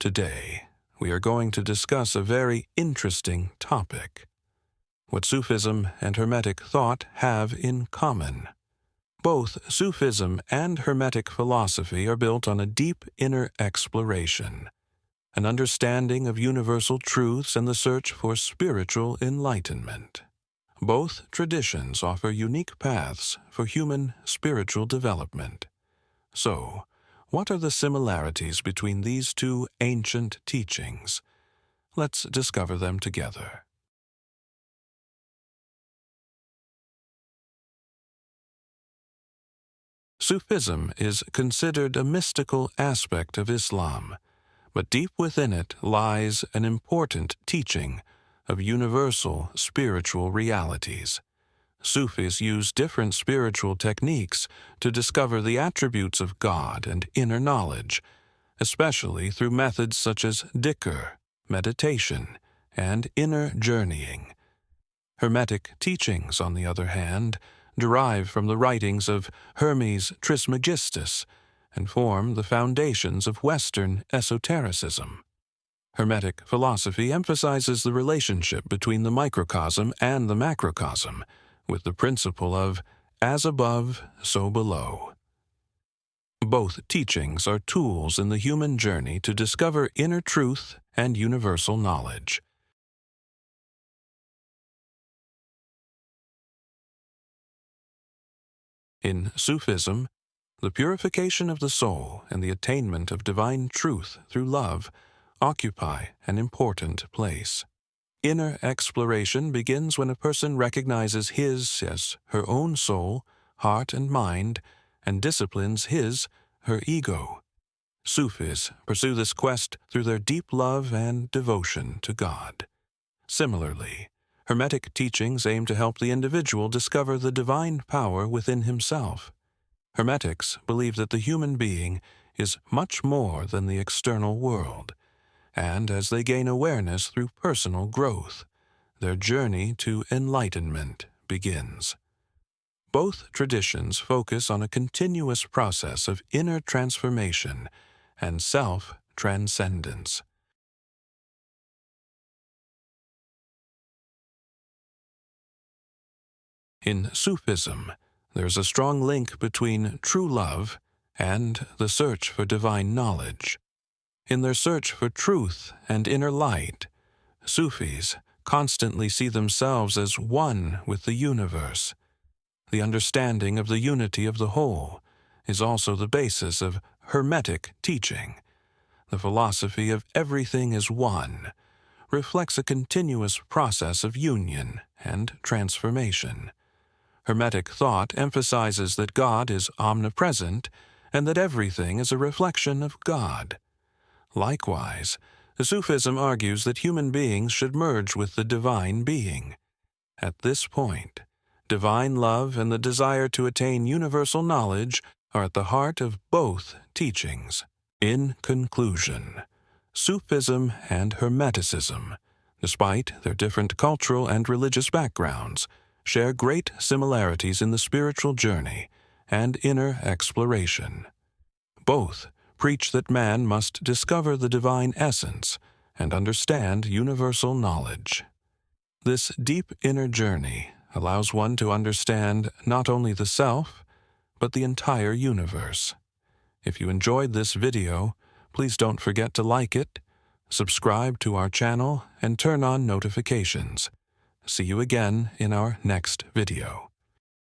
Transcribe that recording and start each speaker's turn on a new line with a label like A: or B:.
A: Today, we are going to discuss a very interesting topic: what Sufism and Hermetic thought have in common. Both Sufism and Hermetic philosophy are built on a deep inner exploration, an understanding of universal truths and the search for spiritual enlightenment. Both traditions offer unique paths for human spiritual development. So, what are the similarities between these two ancient teachings? Let's discover them together. Sufism is considered a mystical aspect of Islam, but deep within it lies an important teaching of universal spiritual realities. Sufis use different spiritual techniques to discover the attributes of God and inner knowledge, especially through methods such as dhikr, meditation, and inner journeying. Hermetic teachings, on the other hand, derive from the writings of Hermes Trismegistus and form the foundations of Western esotericism. Hermetic philosophy emphasizes the relationship between the microcosm and the macrocosm, with the principle of as above, so below. Both teachings are tools in the human journey to discover inner truth and universal knowledge. In Sufism, the purification of the soul and the attainment of divine truth through love occupy an important place. Inner exploration begins when a person recognizes his as her own soul, heart, and mind, and disciplines her ego. Sufis pursue this quest through their deep love and devotion to God. Similarly, Hermetic teachings aim to help the individual discover the divine power within himself. Hermetics believe that the human being is much more than the external world, and as they gain awareness through personal growth, their journey to enlightenment begins. Both traditions focus on a continuous process of inner transformation and self-transcendence. In Sufism, there is a strong link between true love and the search for divine knowledge. In their search for truth and inner light, Sufis constantly see themselves as one with the universe. The understanding of the unity of the whole is also the basis of Hermetic teaching. The philosophy of everything is one reflects a continuous process of union and transformation. Hermetic thought emphasizes that God is omnipresent and that everything is a reflection of God. Likewise, Sufism argues that human beings should merge with the divine being. At this point, divine love and the desire to attain universal knowledge are at the heart of both teachings. In conclusion, Sufism and Hermeticism, despite their different cultural and religious backgrounds, share great similarities in the spiritual journey and inner exploration. Both preach that man must discover the divine essence and understand universal knowledge. This deep inner journey allows one to understand not only the self, but the entire universe. If you enjoyed this video, please don't forget to like it, subscribe to our channel, and turn on notifications. See you again in our next video.